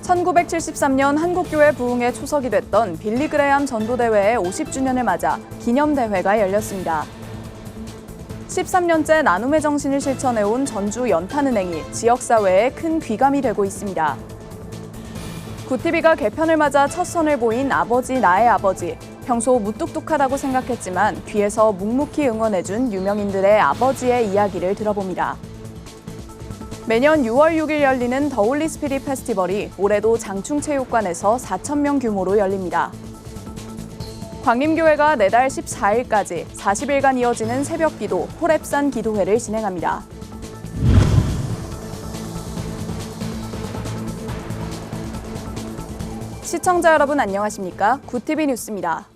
1973년 한국교회 부흥의 초석이 됐던 빌리 그레암 전도대회의 50주년을 맞아 기념대회가 열렸습니다. 13년째 나눔의 정신을 실천해온 전주 연탄은행이 지역사회에 큰 귀감이 되고 있습니다. 굿TV가 개편을 맞아 첫 선을 보인 아버지 나의 아버지. 평소 무뚝뚝하다고 생각했지만 뒤에서 묵묵히 응원해준 유명인들의 아버지의 이야기를 들어봅니다. 매년 6월 6일 열리는 더 홀리 스피릿 페스티벌이 올해도 장충체육관에서 4,000명 규모로 열립니다. 광림교회가 내달 14일까지 40일간 이어지는 새벽기도 호랩산 기도회를 진행합니다. 시청자 여러분 안녕하십니까? 굿TV 뉴스입니다.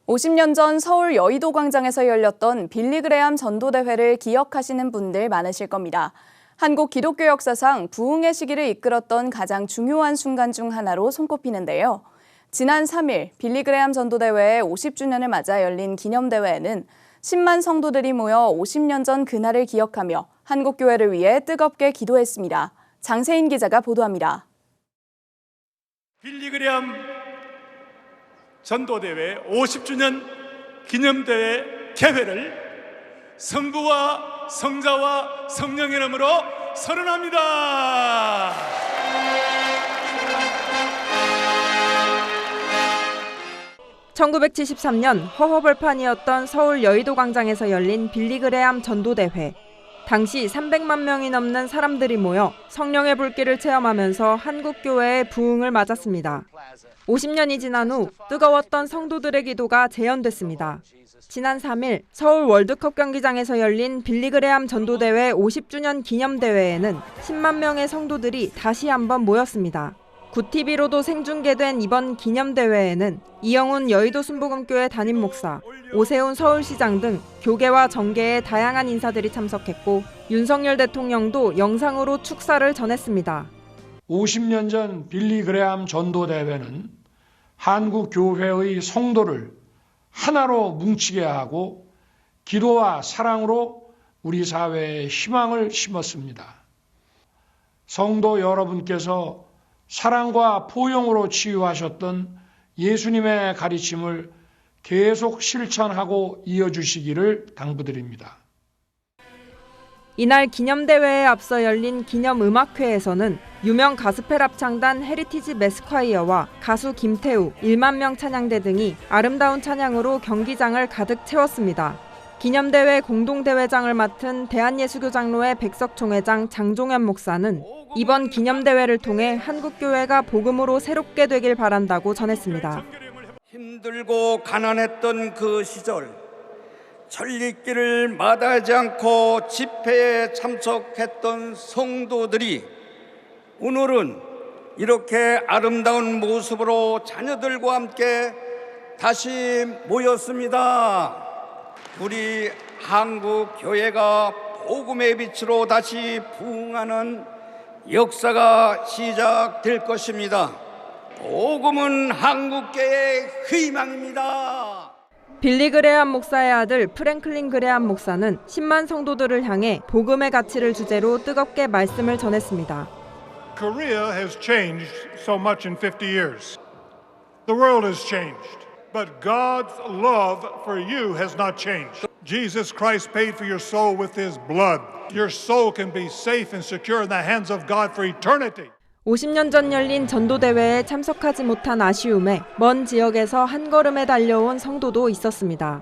50년 전 서울 여의도 광장에서 열렸던 빌리 그레암 전도대회를 기억하시는 분들 많으실 겁니다. 한국 기독교 역사상 부흥의 시기를 이끌었던 가장 중요한 순간 중 하나로 손꼽히는데요. 지난 3일 빌리 그레암 전도대회의 50주년을 맞아 열린 기념대회에는 10만 성도들이 모여 50년 전 그날을 기억하며 한국교회를 위해 뜨겁게 기도했습니다. 장세인 기자가 보도합니다. 빌리 그레암 전도대회 50주년 기념대회 개회를 성부와 성자와 성령의 이름으로 선언합니다. (1973년) 허허벌판이었던 서울 여의도 광장에서 열린 빌리 그레암 전도대회. 당시 300만 명이 넘는 사람들이 모여 성령의 불길을 체험하면서 한국교회의 부흥을 맞았습니다. 50년이 지난 후 뜨거웠던 성도들의 기도가 재연됐습니다. 지난 3일 서울 월드컵 경기장에서 열린 빌리 그레암 전도대회 50주년 기념대회에는 10만 명의 성도들이 다시 한번 모였습니다. 굿TV로도 생중계된 이번 기념대회에는 이영훈 여의도 순복음교회 담임 목사, 오세훈 서울시장 등 교계와 정계의 다양한 인사들이 참석했고 윤석열 대통령도 영상으로 축사를 전했습니다. 50년 전 빌리 그레암 전도대회는 한국 교회의 성도를 하나로 뭉치게 하고 기도와 사랑으로 우리 사회에 희망을 심었습니다. 성도 여러분께서 사랑과 포용으로 치유하셨던 예수님의 가르침을 계속 실천하고 이어주시기를 당부드립니다. 이날 기념대회에 앞서 열린 기념음악회에서는 유명 가스펠 합창단 헤리티지 매스콰이어와 가수 김태우, 1만 명 찬양대 등이 아름다운 찬양으로 경기장을 가득 채웠습니다. 기념대회 공동대회장을 맡은 대한예수교장로회 백석총회장 장종현 목사는 이번 기념대회를 통해 한국교회가 복음으로 새롭게 되길 바란다고 전했습니다. 힘들고 가난했던 그 시절 전리길을 마다하지 않고 집회에 참석했던 성도들이 오늘은 이렇게 아름다운 모습으로 자녀들과 함께 다시 모였습니다. 우리 한국 교회가 복음의 빛으로 다시 부흥하는 역사가 시작될 것입니다. 복음은 한국교회의 희망입니다. 빌리 그레암 목사의 아들 프랭클린 그레암 목사는 10만 성도들을 향해 복음의 가치를 주제로 뜨겁게 말씀을 전했습니다. Korea has changed so much in 50 years. The world has changed, but God's love for you has not changed. Jesus Christ paid for your soul with his blood. Your soul can be safe and secure in the hands of God for eternity. 50년 전 열린 전도대회에 참석하지 못한 아쉬움에 먼 지역에서 한 걸음에 달려온 성도도 있었습니다.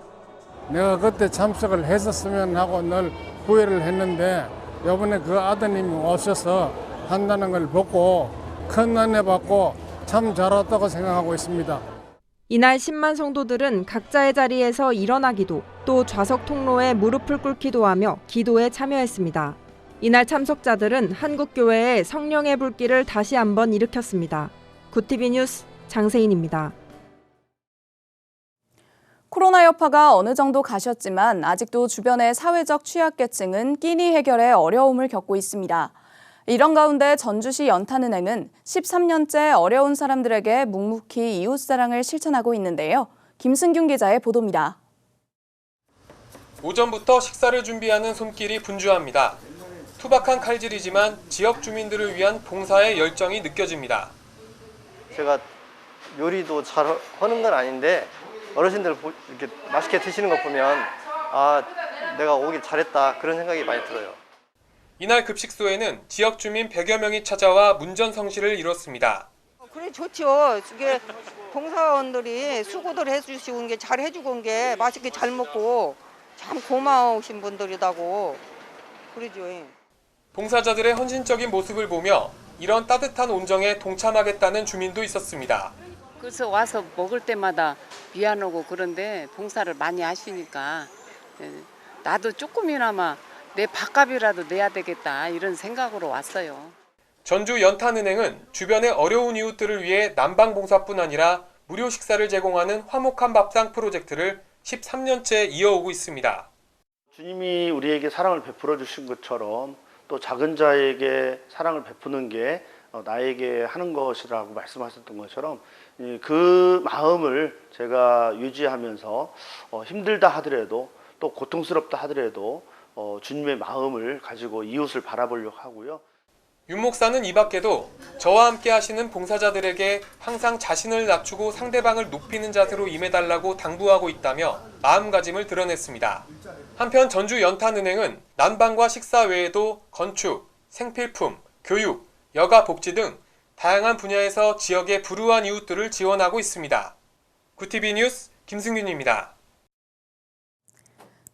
내가 그때 참석을 했었으면 하고 늘 후회를 했는데 이번에 그 아드님이 오셔서 한다는 걸 보고 큰 은혜 받고 참 잘 왔다고 생각하고 있습니다. 이날 10만 성도들은 각자의 자리에서 일어나기도 또 좌석 통로에 무릎을 꿇기도 하며 기도에 참여했습니다. 이날 참석자들은 한국교회의 성령의 불길을 다시 한번 일으켰습니다. 굿TV 뉴스 장세인입니다. 코로나 여파가 어느 정도 가셨지만 아직도 주변의 사회적 취약계층은 끼니 해결에 어려움을 겪고 있습니다. 이런 가운데 전주시 연탄은행은 13년째 어려운 사람들에게 묵묵히 이웃사랑을 실천하고 있는데요. 김승균 기자의 보도입니다. 오전부터 식사를 준비하는 손길이 분주합니다. 투박한 칼질이지만 지역 주민들을 위한 봉사의 열정이 느껴집니다. 제가 요리도 잘 하는 건 아닌데 어르신들 이렇게 맛있게 드시는 거 보면 아, 내가 오길 잘했다 그런 생각이 많이 들어요. 이날 급식소에는 지역 주민 100여 명이 찾아와 문전성시를 이뤘습니다. 그래 좋죠. 이게 봉사원들이 수고들 해주시고 온 게 잘 해주고 온 게 맛있게 잘 먹고 참 고마우신 분들이라고 그러죠. 봉사자들의 헌신적인 모습을 보며 이런 따뜻한 온정에 동참하겠다는 주민도 있었습니다. 그래서 와서 먹을 때마다 미안하고 그런데 봉사를 많이 하시니까 나도 조금이나마 내 밥값이라도 내야 되겠다 이런 생각으로 왔어요. 전주 연탄은행은 주변의 어려운 이웃들을 위해 난방봉사뿐 아니라 무료 식사를 제공하는 화목한 밥상 프로젝트를 13년째 이어오고 있습니다. 주님이 우리에게 사랑을 베풀어 주신 것처럼 또 작은 자에게 사랑을 베푸는 게 나에게 하는 것이라고 말씀하셨던 것처럼 그 마음을 제가 유지하면서 힘들다 하더라도 또 고통스럽다 하더라도 주님의 마음을 가지고 이웃을 바라보려고 하고요. 윤 목사는 이 밖에도 저와 함께 하시는 봉사자들에게 항상 자신을 낮추고 상대방을 높이는 자세로 임해달라고 당부하고 있다며 마음가짐을 드러냈습니다. 한편 전주 연탄은행은 난방과 식사 외에도 건축, 생필품, 교육, 여가 복지 등 다양한 분야에서 지역의 불우한 이웃들을 지원하고 있습니다. 구티비 뉴스 김승윤입니다.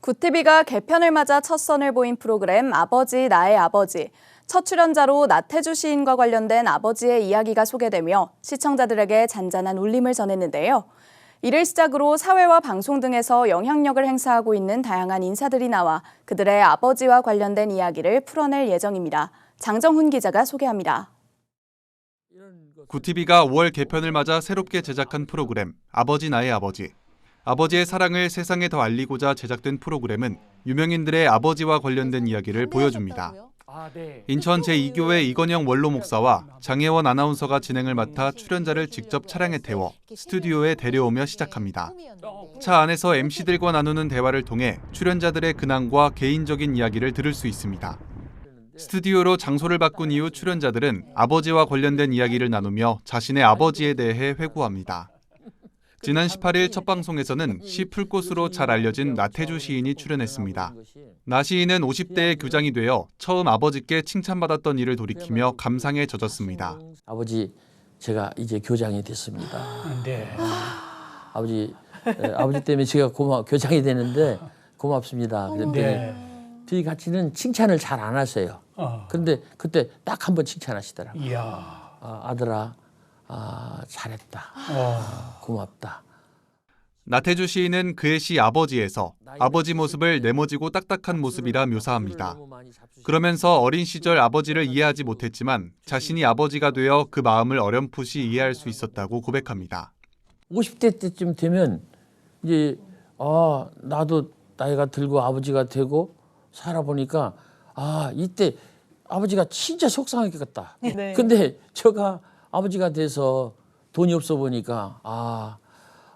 구티비가 개편을 맞아 첫 선을 보인 프로그램 아버지 나의 아버지. 첫 출연자로 나태주 시인과 관련된 아버지의 이야기가 소개되며 시청자들에게 잔잔한 울림을 전했는데요. 이를 시작으로 사회와 방송 등에서 영향력을 행사하고 있는 다양한 인사들이 나와 그들의 아버지와 관련된 이야기를 풀어낼 예정입니다. 장정훈 기자가 소개합니다. 구티비가 5월 개편을 맞아 새롭게 제작한 프로그램 아버지 나의 아버지. 아버지의 사랑을 세상에 더 알리고자 제작된 프로그램은 유명인들의 아버지와 관련된 이야기를 보여줍니다. 인천 제2교회 이건영 원로 목사와 장혜원 아나운서가 진행을 맡아 출연자를 직접 차량에 태워 스튜디오에 데려오며 시작합니다. 차 안에서 MC들과 나누는 대화를 통해 출연자들의 근황과 개인적인 이야기를 들을 수 있습니다. 스튜디오로 장소를 바꾼 이후 출연자들은 아버지와 관련된 이야기를 나누며 자신의 아버지에 대해 회고합니다. 지난 18일 첫 방송에서는 시 풀꽃으로 잘 알려진 나태주 시인이 출연했습니다. 나 시인은 50대의 교장이 되어 처음 아버지께 칭찬받았던 일을 돌이키며 감상에 젖었습니다. 아버지, 제가 이제 교장이 됐습니다. 네. 아버지 때문에 제가 교장이 되는데 고맙습니다. 그랬더니 둘이 같이는 칭찬을 잘 안 하세요. 그런데 그때 딱 한 번 칭찬하시더라고요. 이야. 아들아, 잘했다. 고맙다. 나태주 시인은 그의 시 아버지에서 아버지 모습을 네모지고 딱딱한 모습이라 묘사합니다. 그러면서 어린 시절 아버지를 이해하지 못했지만 자신이 아버지가 되어 그 마음을 어렴풋이 이해할 수 있었다고 고백합니다. 50대 때쯤 되면 이제 나도 나이가 들고 아버지가 되고 살아보니까 이때 아버지가 진짜 속상하겠다. 네. 근데 제가 아버지가 돼서 돈이 없어 보니까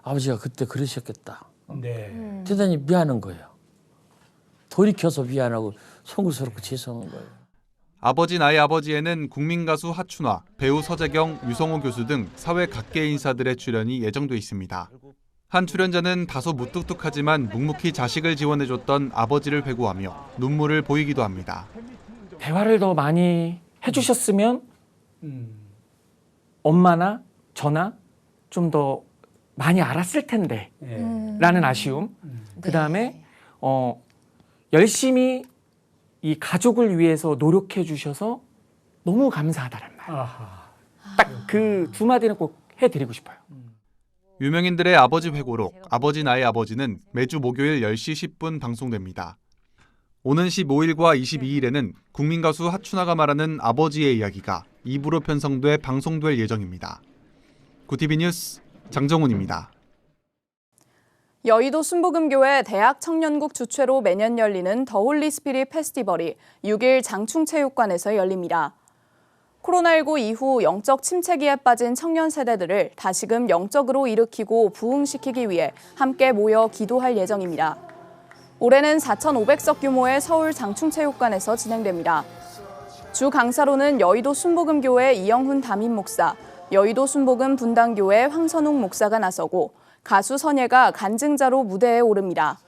아버지가 그때 그러셨겠다. 네. 대단히 미안한 거예요. 돌이켜서 미안하고 송구스럽고 죄송한 거예요. 아버지 나의 아버지에는 국민가수 하춘화, 배우 서재경, 유성호 교수 등 사회 각계 인사들의 출연이 예정돼 있습니다. 한 출연자는 다소 무뚝뚝하지만 묵묵히 자식을 지원해줬던 아버지를 회고하며 눈물을 보이기도 합니다. 대화를 더 많이 해주셨으면 엄마나 저나 좀 더 많이 알았을 텐데 라는 아쉬움. 그다음에 열심히 이 가족을 위해서 노력해 주셔서 너무 감사하다는 말. 딱 그 두 마디는 꼭 해드리고 싶어요. 유명인들의 아버지 회고록 아버지 나의 아버지는 매주 목요일 10시 10분 방송됩니다. 오는 15일과 22일에는 국민가수 하춘화가 말하는 아버지의 이야기가 2부로 편성돼 방송될 예정입니다. 구티비 뉴스 장정훈입니다. 여의도 순복음교회 대학 청년국 주최로 매년 열리는 더 홀리 스피릿 페스티벌이 6일 장충체육관에서 열립니다. 코로나19 이후 영적 침체기에 빠진 청년 세대들을 다시금 영적으로 일으키고 부흥시키기 위해 함께 모여 기도할 예정입니다. 올해는 4,500석 규모의 서울 장충체육관에서 진행됩니다. 주 강사로는 여의도 순복음교회 이영훈 담임 목사, 여의도 순복음 분당교회 황선웅 목사가 나서고 가수 선예가 간증자로 무대에 오릅니다.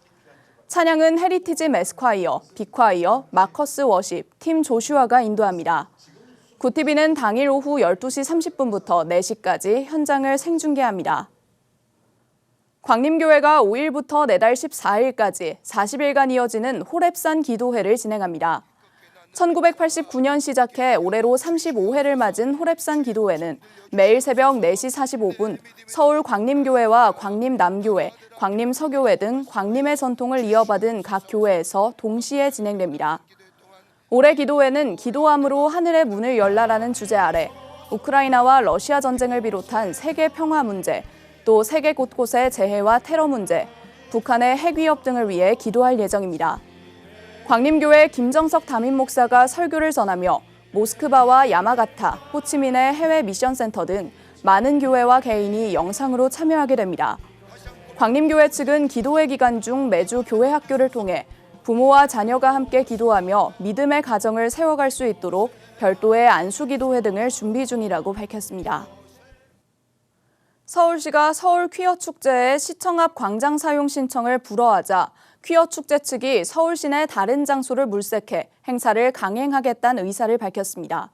찬양은 헤리티지 매스콰이어, 빅콰이어, 마커스 워십, 팀 조슈아가 인도합니다. 구TV는 당일 오후 12시 30분부터 4시까지 현장을 생중계합니다. 광림교회가 5일부터 내달 14일까지 40일간 이어지는 호랩산 기도회를 진행합니다. 1989년 시작해 올해로 35회를 맞은 호랩산 기도회는 매일 새벽 4시 45분 서울 광림교회와 광림남교회, 광림서교회 등 광림의 전통을 이어받은 각 교회에서 동시에 진행됩니다. 올해 기도회는 기도함으로 하늘의 문을 열라라는 주제 아래 우크라이나와 러시아 전쟁을 비롯한 세계 평화 문제, 또 세계 곳곳의 재해와 테러 문제, 북한의 핵 위협 등을 위해 기도할 예정입니다. 광림교회 김정석 담임 목사가 설교를 전하며 모스크바와 야마가타, 호치민의 해외 미션센터 등 많은 교회와 개인이 영상으로 참여하게 됩니다. 광림교회 측은 기도회 기간 중 매주 교회 학교를 통해 부모와 자녀가 함께 기도하며 믿음의 가정을 세워갈 수 있도록 별도의 안수기도회 등을 준비 중이라고 밝혔습니다. 서울시가 서울 퀴어 축제의 시청 앞 광장 사용 신청을 불허하자 퀴어 축제 측이 서울시 내 다른 장소를 물색해 행사를 강행하겠다는 의사를 밝혔습니다.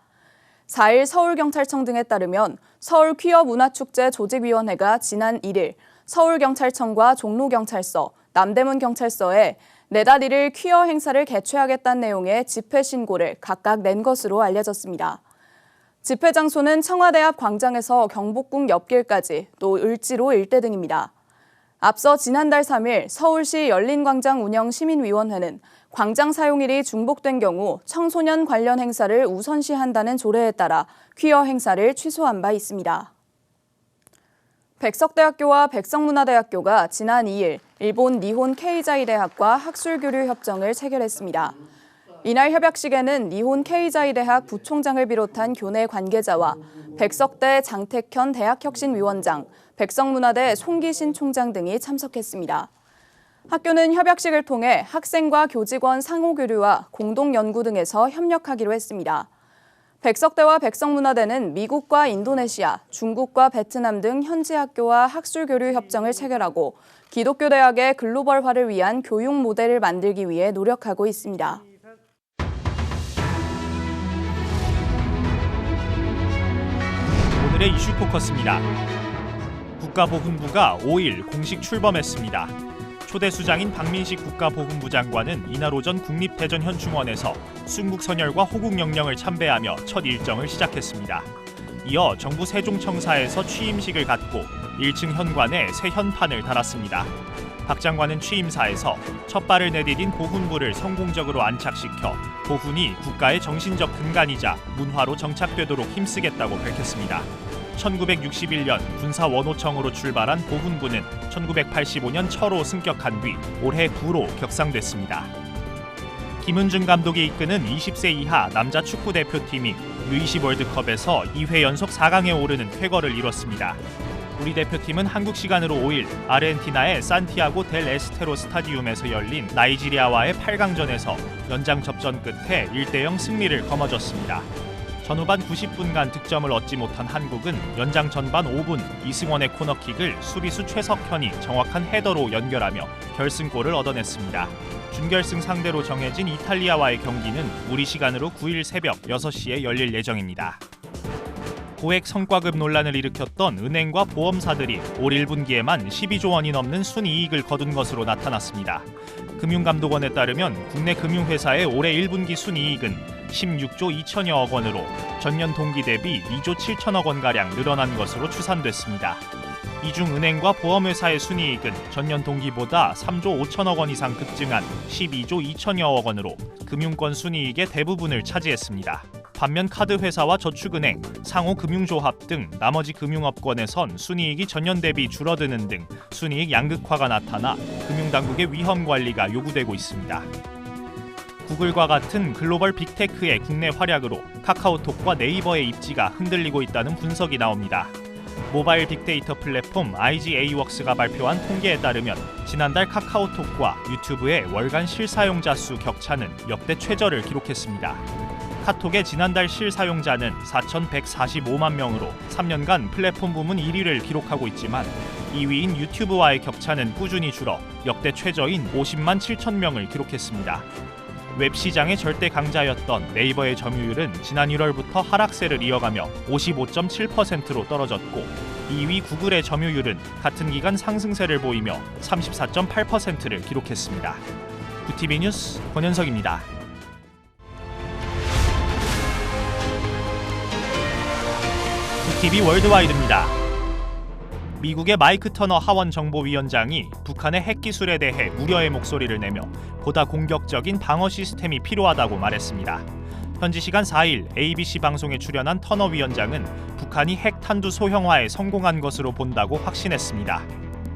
4일 서울경찰청 등에 따르면 서울 퀴어 문화축제 조직위원회가 지난 1일 서울경찰청과 종로경찰서, 남대문경찰서에 내달 1일 퀴어 행사를 개최하겠다는 내용의 집회 신고를 각각 낸 것으로 알려졌습니다. 집회 장소는 청와대 앞 광장에서 경복궁 옆길까지, 또 을지로 일대 등입니다. 앞서 지난달 3일 서울시 열린광장 운영 시민위원회는 광장 사용일이 중복된 경우 청소년 관련 행사를 우선시한다는 조례에 따라 퀴어 행사를 취소한 바 있습니다. 백석대학교와 백석문화대학교가 지난 2일 일본 니혼 케이자이 대학과 학술교류 협정을 체결했습니다. 이날 협약식에는 니혼 케이자이 대학 부총장을 비롯한 교내 관계자와 백석대 장택현 대학혁신위원장, 백석문화대 송기신 총장 등이 참석했습니다. 학교는 협약식을 통해 학생과 교직원 상호교류와 공동연구 등에서 협력하기로 했습니다. 백석대와 백석문화대는 미국과 인도네시아, 중국과 베트남 등 현지 학교와 학술교류 협정을 체결하고 기독교 대학의 글로벌화를 위한 교육 모델을 만들기 위해 노력하고 있습니다. 오늘의 이슈 포커스입니다. 국가보훈부가 5일 공식 출범했습니다. 초대 수장인 박민식 국가보훈부 장관은 이날 오전 국립대전현충원에서 순국선열과 호국영령을 참배하며 첫 일정을 시작했습니다. 이어 정부 세종청사에서 취임식을 갖고 1층 현관에 새 현판을 달았습니다. 박 장관은 취임사에서 첫 발을 내디딘 보훈부를 성공적으로 안착시켜 보훈이 국가의 정신적 근간이자 문화로 정착되도록 힘쓰겠다고 밝혔습니다. 1961년 군사원호청으로 출발한 보훈부는 1985년 처로 승격한 뒤 올해 부로 격상됐습니다. 김은중 감독이 이끄는 20세 이하 남자 축구 대표팀이 U20 월드컵에서 2회 연속 4강에 오르는 쾌거를 이뤘습니다. 우리 대표팀은 한국 시간으로 5일 아르헨티나의 산티아고 델 에스테로 스타디움에서 열린 나이지리아와의 8강전에서 연장 접전 끝에 1대0 승리를 거머쥐었습니다. 전후반 90분간 득점을 얻지 못한 한국은 연장 전반 5분 이승원의 코너킥을 수비수 최석현이 정확한 헤더로 연결하며 결승골을 얻어냈습니다. 준결승 상대로 정해진 이탈리아와의 경기는 우리 시간으로 9일 새벽 6시에 열릴 예정입니다. 고액 성과급 논란을 일으켰던 은행과 보험사들이 올 1분기에만 12조 원이 넘는 순이익을 거둔 것으로 나타났습니다. 금융감독원에 따르면 국내 금융회사의 올해 1분기 순이익은 16조 2천여억 원으로 전년 동기 대비 2조 7천억 원가량 늘어난 것으로 추산됐습니다. 이 중 은행과 보험회사의 순이익은 전년 동기보다 3조 5천억 원 이상 급증한 12조 2천여억 원으로 금융권 순이익의 대부분을 차지했습니다. 반면 카드회사와 저축은행, 상호금융조합 등 나머지 금융업권에선 순이익이 전년 대비 줄어드는 등 순이익 양극화가 나타나 금융당국의 위험 관리가 요구되고 있습니다. 구글과 같은 글로벌 빅테크의 국내 활약으로 카카오톡과 네이버의 입지가 흔들리고 있다는 분석이 나옵니다. 모바일 빅데이터 플랫폼 IGA웍스가 발표한 통계에 따르면 지난달 카카오톡과 유튜브의 월간 실사용자 수 격차는 역대 최저를 기록했습니다. 카톡의 지난달 실사용자는 4,145만 명으로 3년간 플랫폼 부문 1위를 기록하고 있지만 2위인 유튜브와의 격차는 꾸준히 줄어 역대 최저인 50만 7천 명을 기록했습니다. 웹 시장의 절대 강자였던 네이버의 점유율은 지난 1월부터 하락세를 이어가며 55.7%로 떨어졌고 2위 구글의 점유율은 같은 기간 상승세를 보이며 34.8%를 기록했습니다. 구TV 뉴스 권현석입니다. 구TV 월드와이드입니다. 미국의 마이크 터너 하원 정보위원장이 북한의 핵기술에 대해 우려의 목소리를 내며 보다 공격적인 방어 시스템이 필요하다고 말했습니다. 현지 시간 4일 ABC 방송에 출연한 터너 위원장은 북한이 핵 탄두 소형화에 성공한 것으로 본다고 확신했습니다.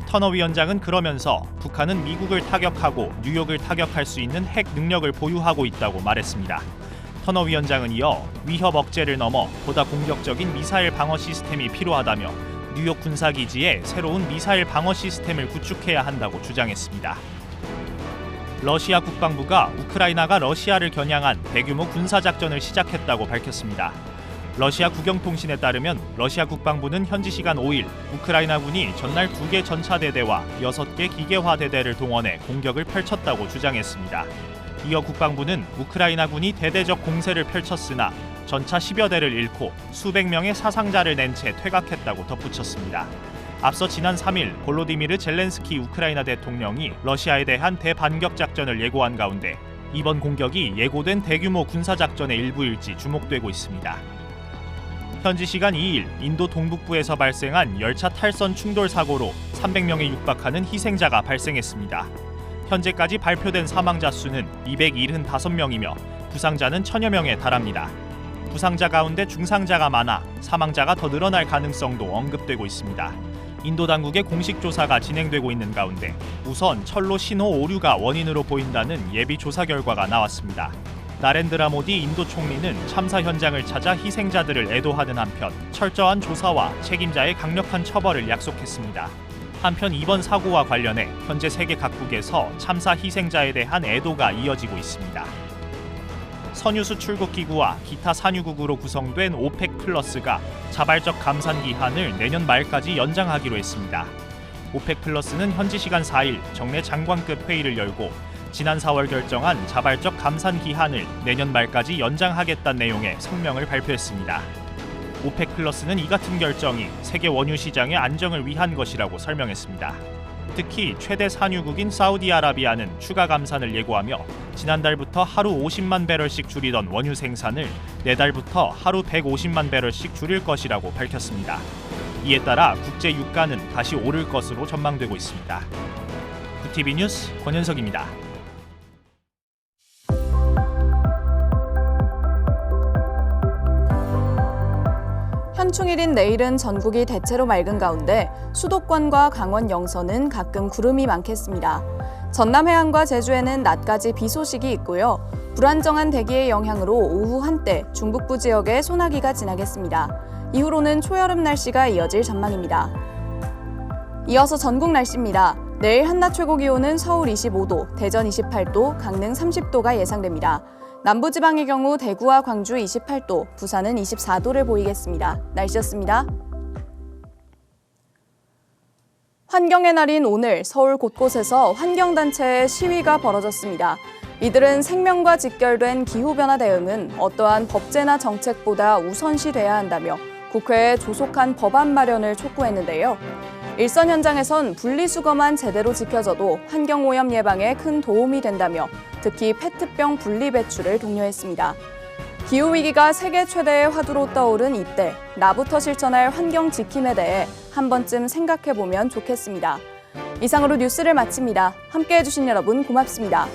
터너 위원장은 그러면서 북한은 미국을 타격하고 뉴욕을 타격할 수 있는 핵 능력을 보유하고 있다고 말했습니다. 터너 위원장은 이어 위협 억제를 넘어 보다 공격적인 미사일 방어 시스템이 필요하다며 뉴욕 군사기지에 새로운 미사일 방어 시스템을 구축해야 한다고 주장했습니다. 러시아 국방부가 우크라이나가 러시아를 겨냥한 대규모 군사작전을 시작했다고 밝혔습니다. 러시아 국영통신에 따르면 러시아 국방부는 현지 시간 5일 우크라이나군이 전날 2개 전차대대와 6개 기계화대대를 동원해 공격을 펼쳤다고 주장했습니다. 이어 국방부는 우크라이나군이 대대적 공세를 펼쳤으나 전차 10여 대를 잃고 수백 명의 사상자를 낸 채 퇴각했다고 덧붙였습니다. 앞서 지난 3일 볼로디미르 젤렌스키 우크라이나 대통령이 러시아에 대한 대반격 작전을 예고한 가운데 이번 공격이 예고된 대규모 군사작전의 일부일지 주목되고 있습니다. 현지 시간 2일 인도 동북부에서 발생한 열차 탈선 충돌 사고로 300명에 육박하는 희생자가 발생했습니다. 현재까지 발표된 사망자 수는 275명이며 부상자는 1000여 명에 달합니다. 부상자 가운데 중상자가 많아 사망자가 더 늘어날 가능성도 언급되고 있습니다. 인도 당국의 공식 조사가 진행되고 있는 가운데 우선 철로 신호 오류가 원인으로 보인다는 예비 조사 결과가 나왔습니다. 나렌드라 모디 인도 총리는 참사 현장을 찾아 희생자들을 애도하는 한편 철저한 조사와 책임자의 강력한 처벌을 약속했습니다. 한편 이번 사고와 관련해 현재 세계 각국에서 참사 희생자에 대한 애도가 이어지고 있습니다. 선유 수출국 기구와 기타 산유국으로 구성된 오펙 플러스가 자발적 감산 기한을 내년 말까지 연장하기로 했습니다. 오펙 플러스는 현지 시간 4일 정례 장관급 회의를 열고 지난 4월 결정한 자발적 감산 기한을 내년 말까지 연장하겠다는 내용의 성명을 발표했습니다. 오펙 플러스는 이 같은 결정이 세계 원유 시장의 안정을 위한 것이라고 설명했습니다. 특히 최대 산유국인 사우디아라비아는 추가 감산을 예고하며 지난달부터 하루 50만 배럴씩 줄이던 원유 생산을 내달부터 하루 150만 배럴씩 줄일 것이라고 밝혔습니다. 이에 따라 국제 유가는 다시 오를 것으로 전망되고 있습니다. 구TV 뉴스 권현석입니다. 현충일인 내일은 전국이 대체로 맑은 가운데 수도권과 강원 영서는 가끔 구름이 많겠습니다. 전남 해안과 제주에는 낮까지 비 소식이 있고요. 불안정한 대기의 영향으로 오후 한때 중북부 지역에 소나기가 지나겠습니다. 이후로는 초여름 날씨가 이어질 전망입니다. 이어서 전국 날씨입니다. 내일 한낮 최고 기온은 서울 25도, 대전 28도, 강릉 30도가 예상됩니다. 남부지방의 경우 대구와 광주 28도, 부산은 24도를 보이겠습니다. 날씨였습니다. 환경의 날인 오늘 서울 곳곳에서 환경단체의 시위가 벌어졌습니다. 이들은 생명과 직결된 기후변화 대응은 어떠한 법제나 정책보다 우선시돼야 한다며 국회에 조속한 법안 마련을 촉구했는데요. 일선 현장에선 분리수거만 제대로 지켜져도 환경오염 예방에 큰 도움이 된다며 특히 페트병 분리배출을 독려했습니다. 기후위기가 세계 최대의 화두로 떠오른 이때 나부터 실천할 환경 지킴에 대해 한 번쯤 생각해보면 좋겠습니다. 이상으로 뉴스를 마칩니다. 함께해 주신 여러분 고맙습니다.